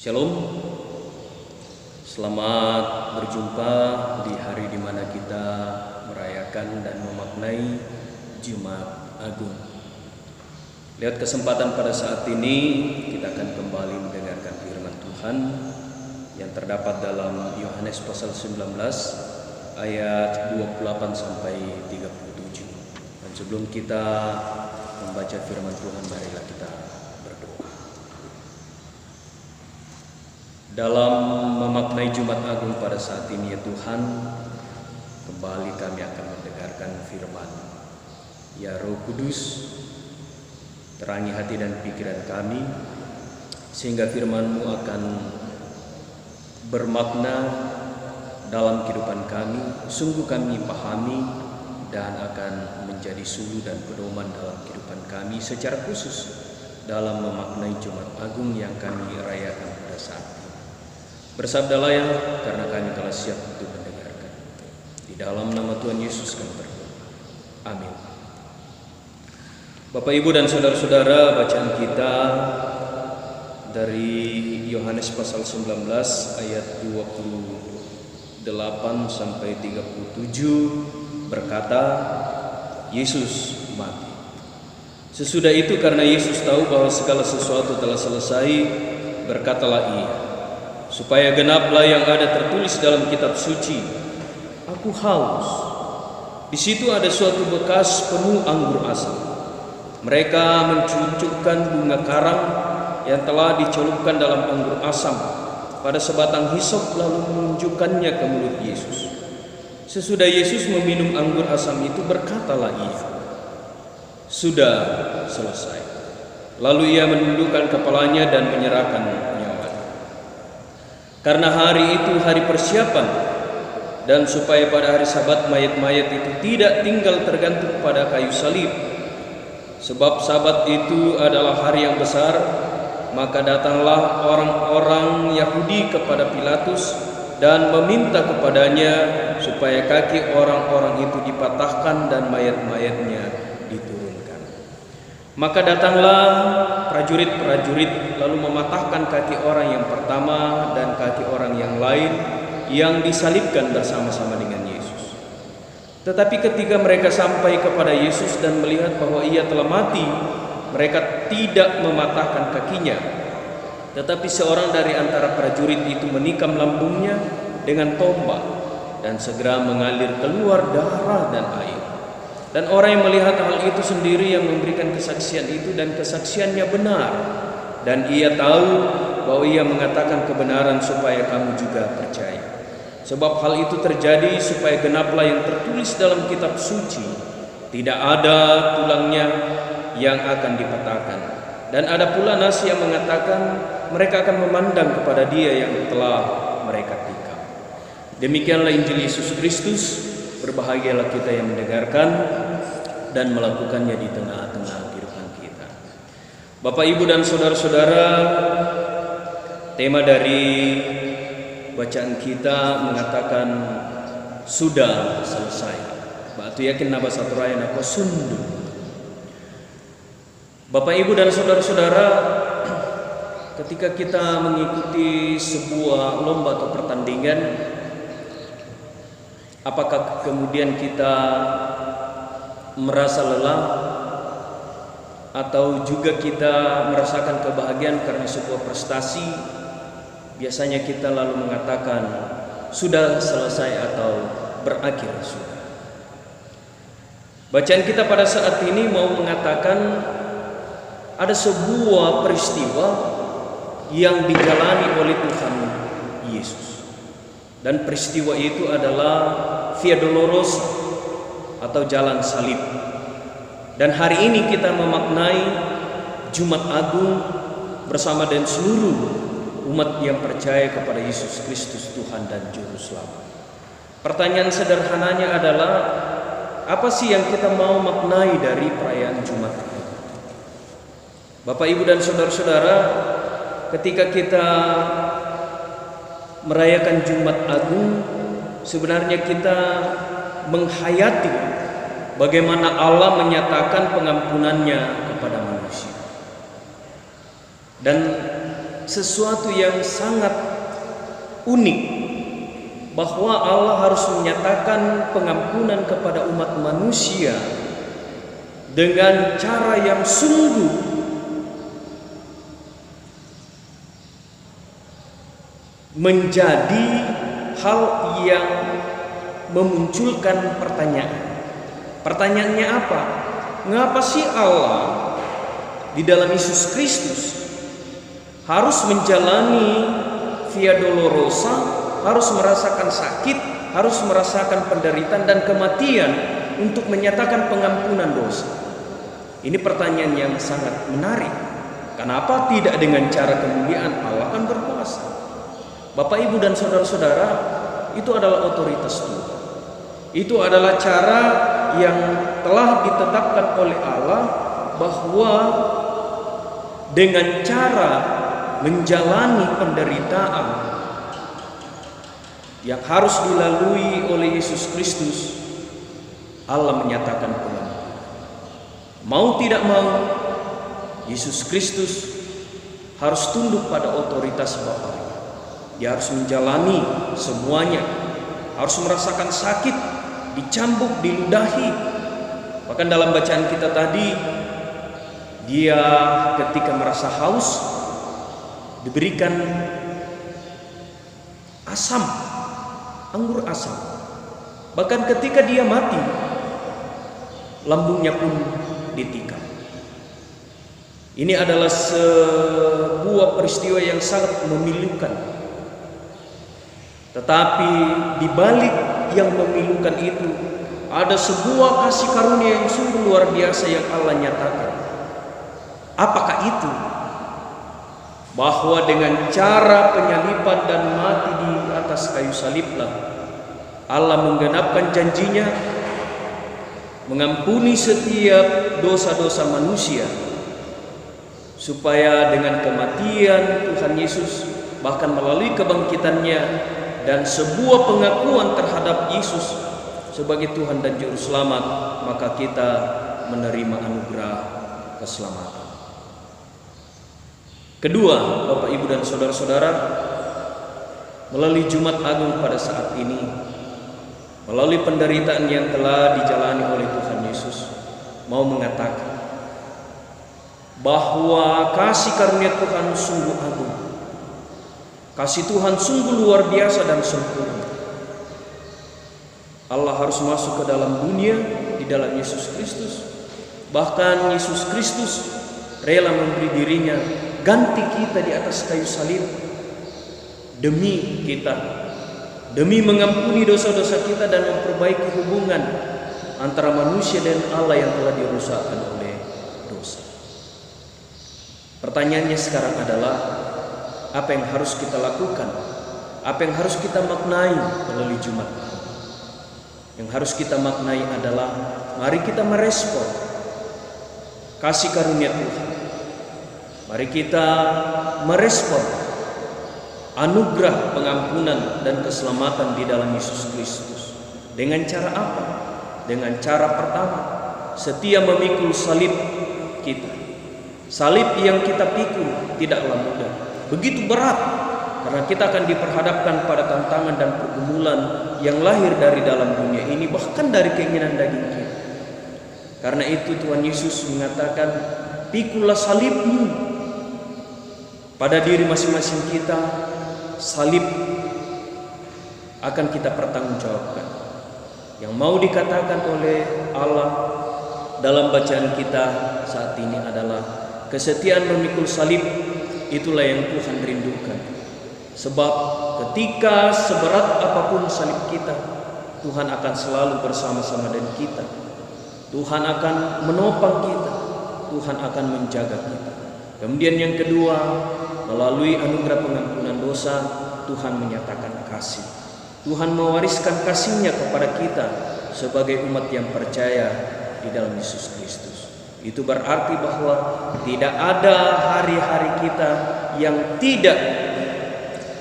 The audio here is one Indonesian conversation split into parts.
Shalom, selamat berjumpa di hari di mana kita merayakan dan memaknai Jumat Agung. Lihat kesempatan pada saat ini kita akan kembali mendengarkan firman Tuhan yang terdapat dalam Yohanes pasal 19 ayat 28 sampai 37. Dan sebelum kita membaca firman Tuhan, marilah kita berdoa. Dalam memaknai Jumat Agung pada saat ini ya Tuhan, kembali kami akan mendengarkan firman. Ya Roh Kudus, terangi hati dan pikiran kami, sehingga firman-Mu akan bermakna dalam kehidupan kami, sungguh kami pahami dan akan menjadi suluh dan pedoman dalam kehidupan kami secara khusus dalam memaknai Jumat Agung yang kami rayakan pada saat ini. Bersabdalah ya, karena kami telah siap untuk mendengarkan. Di dalam nama Tuhan Yesus kami berdoa. Amin. Bapak, Ibu, dan saudara-saudara, bacaan kita dari Yohanes pasal 19 ayat 28 sampai 37 berkata, Yesus mati. Sesudah itu karena Yesus tahu bahwa segala sesuatu telah selesai, berkatalah Ia, supaya genaplah yang ada tertulis dalam kitab suci, aku haus. Di situ ada suatu bekas penuh anggur asam. Mereka mencucukkan bunga karang yang telah dicelupkan dalam anggur asam pada sebatang hisop, lalu menunjukkannya ke mulut Yesus. Sesudah Yesus meminum anggur asam itu, berkatalah Ia, sudah selesai. Lalu Ia menundukkan kepalanya dan menyerahkan nyawa. Karena hari itu hari persiapan, dan supaya pada hari Sabat mayat-mayat itu tidak tinggal tergantung pada kayu salib, sebab Sabat itu adalah hari yang besar, maka datanglah orang-orang Yahudi kepada Pilatus dan meminta kepadanya supaya kaki orang-orang itu dipatahkan dan mayat-mayatnya diturunkan. Maka datanglah prajurit-prajurit lalu mematahkan kaki orang yang pertama dan kaki orang yang lain yang disalibkan bersama-sama dengan Yesus. Tetapi ketika mereka sampai kepada Yesus dan melihat bahwa Ia telah mati, mereka tidak mematahkan kakinya. Tetapi seorang dari antara prajurit itu menikam lambungnya dengan tombak, dan segera mengalir keluar darah dan air. Dan orang yang melihat hal itu sendiri yang memberikan kesaksian itu, dan kesaksiannya benar, dan ia tahu bahwa ia mengatakan kebenaran supaya kamu juga percaya. Sebab hal itu terjadi supaya genaplah yang tertulis dalam kitab suci, tidak ada tulangnya yang akan dipatahkan. Dan ada pula nas yang mengatakan mereka akan memandang kepada Dia yang telah mereka tikam. Demikianlah Injil Yesus Kristus. Berbahagialah kita yang mendengarkan dan melakukannya di tengah-tengah kehidupan kita. Bapak, Ibu, dan saudara-saudara, tema dari bacaan kita mengatakan sudah selesai. Batu yakin naba satu raya nako sundu. Bapak, Ibu, dan saudara-saudara, ketika kita mengikuti sebuah lomba atau pertandingan, apakah kemudian kita merasa lelah atau juga kita merasakan kebahagiaan karena sebuah prestasi? Biasanya kita lalu mengatakan sudah selesai atau berakhir sudah. Bacaan kita pada saat ini mau mengatakan ada sebuah peristiwa yang dijalani oleh Tuhan Yesus. Dan peristiwa itu adalah Via Dolorosa atau jalan salib. Dan hari ini kita memaknai Jumat Agung bersama dengan seluruh umat yang percaya kepada Yesus Kristus Tuhan dan Juru Selamat. Pertanyaan sederhananya adalah, apa sih yang kita mau maknai dari perayaan Jumat Agung? Bapak, Ibu, dan saudara-saudara, ketika kita merayakan Jumat Agung, sebenarnya kita menghayati bagaimana Allah menyatakan pengampunannya kepada manusia. Dan sesuatu yang sangat unik, bahwa Allah harus menyatakan pengampunan kepada umat manusia dengan cara yang sungguh menjadi hal yang memunculkan pertanyaan. Pertanyaannya apa? Mengapa sih Allah di dalam Yesus Kristus harus menjalani via dolorosa, harus merasakan sakit, harus merasakan penderitaan dan kematian untuk menyatakan pengampunan dosa? Ini pertanyaan yang sangat menarik. Kenapa tidak dengan cara kemuliaan? Allah kan berkuasa. Bapak, Ibu, dan saudara-saudara, itu adalah otoritas Tuhan. Itu adalah cara yang telah ditetapkan oleh Allah, bahwa dengan cara menjalani penderitaan yang harus dilalui oleh Yesus Kristus, Allah menyatakan pengampunan. Mau tidak mau, Yesus Kristus harus tunduk pada otoritas Bapa. Dia harus menjalani semuanya, harus merasakan sakit, dicambuk, diludahi. Bahkan dalam bacaan kita tadi, dia ketika merasa haus diberikan asam, anggur asam. Bahkan ketika dia mati, lambungnya pun ditikam. Ini adalah sebuah peristiwa yang sangat memilukan. Tetapi di balik yang memilukan itu ada sebuah kasih karunia yang sungguh luar biasa yang Allah nyatakan. Apakah itu? Bahwa dengan cara penyaliban dan mati di atas kayu saliblah Allah menggenapkan janjinya mengampuni setiap dosa-dosa manusia, supaya dengan kematian Tuhan Yesus, bahkan melalui kebangkitannya dan sebuah pengakuan terhadap Yesus sebagai Tuhan dan Juru Selamat, maka kita menerima anugerah keselamatan. Kedua, Bapak, Ibu, dan saudara-saudara, melalui Jumat Agung pada saat ini, melalui penderitaan yang telah dijalani oleh Tuhan Yesus, mau mengatakan bahwa kasih karunia Tuhan sungguh agung. Kasih Tuhan sungguh luar biasa dan sempurna. Allah harus masuk ke dalam dunia di dalam Yesus Kristus. Bahkan Yesus Kristus rela memberi dirinya ganti kita di atas kayu salib demi kita, demi mengampuni dosa-dosa kita dan memperbaiki hubungan antara manusia dan Allah yang telah dirusakkan oleh dosa. Pertanyaannya sekarang adalah, apa yang harus kita lakukan? Apa yang harus kita maknai melalui Jumat? Yang harus kita maknai adalah, mari kita merespon kasih karunia Tuhan. Mari kita merespon anugerah pengampunan dan keselamatan di dalam Yesus Kristus. Dengan cara apa? Dengan cara pertama, setia memikul salib kita. Salib yang kita pikul tidaklah mudah, begitu berat, karena kita akan diperhadapkan pada tantangan dan pergumulan yang lahir dari dalam dunia ini, bahkan dari keinginan daging kita. Karena itu Tuhan Yesus mengatakan, pikullah salibmu. Pada diri masing-masing kita, salib akan kita pertanggungjawabkan. Yang mau dikatakan oleh Allah dalam bacaan kita saat ini adalah, kesetiaan memikul salib itulah yang Tuhan rindukan. Sebab ketika seberat apapun salib kita, Tuhan akan selalu bersama-sama dengan kita. Tuhan akan menopang kita, Tuhan akan menjaga kita. Kemudian yang kedua, melalui anugerah pengampunan dosa, Tuhan menyatakan kasih. Tuhan mewariskan kasih-Nya kepada kita sebagai umat yang percaya di dalam Yesus Kristus. Itu berarti bahwa tidak ada hari-hari kita yang tidak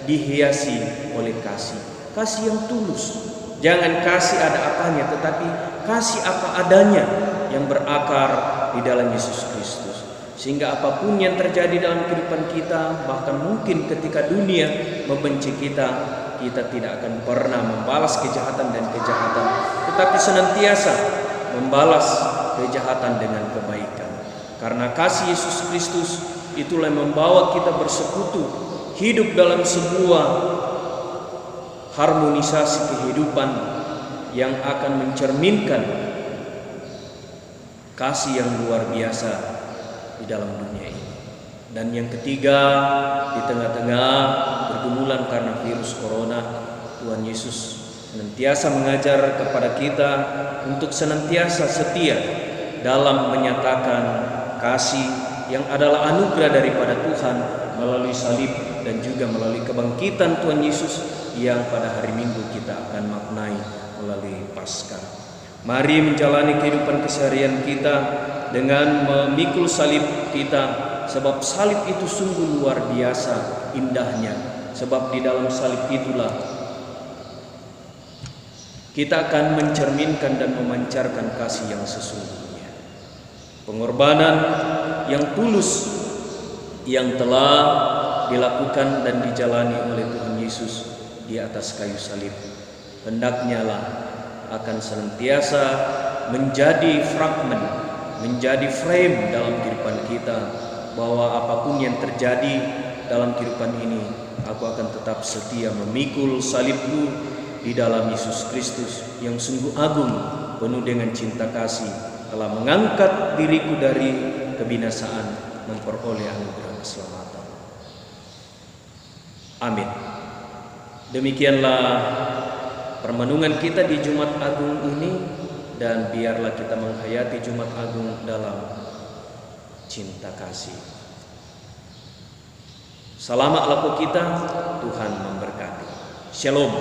dihiasi oleh kasih. Kasih yang tulus. Jangan kasih ada apanya, tetapi kasih apa adanya yang berakar di dalam Yesus Kristus. sehingga apapun yang terjadi dalam kehidupan kita, bahkan mungkin ketika dunia membenci kita, kita tidak akan pernah membalas kejahatan dan kejahatan, tetapi senantiasa membalas kejahatan dengan kebaikan. Karena kasih Yesus Kristus itulah yang membawa kita bersekutu, hidup dalam sebuah harmonisasi kehidupan yang akan mencerminkan kasih yang luar biasa di dalam dunia ini. Dan yang ketiga, di tengah-tengah pergumulan karena virus corona, Tuhan Yesus senantiasa mengajar kepada kita untuk senantiasa setia dalam menyatakan kasih yang adalah anugerah daripada Tuhan melalui salib dan juga melalui kebangkitan Tuhan Yesus yang pada hari Minggu kita akan maknai melalui Paskah. Mari menjalani kehidupan keseharian kita dengan memikul salib kita, sebab salib itu sungguh luar biasa indahnya. Sebab di dalam salib itulah kita akan mencerminkan dan memancarkan kasih yang sesungguhnya. Pengorbanan yang tulus yang telah dilakukan dan dijalani oleh Tuhan Yesus di atas kayu salib, hendaknya lah akan senantiasa menjadi fragmen, menjadi frame dalam kehidupan kita, bahwa apapun yang terjadi dalam kehidupan ini, aku akan tetap setia memikul salibku di dalam Yesus Kristus yang sungguh agung, penuh dengan cinta kasih, telah mengangkat diriku dari kebinasaan, memperoleh anugerah keselamatan. Amin. Demikianlah permenungan kita di Jumat Agung ini, dan biarlah kita menghayati Jumat Agung dalam cinta kasih. Selamat laku kita, Tuhan memberkati. Shalom.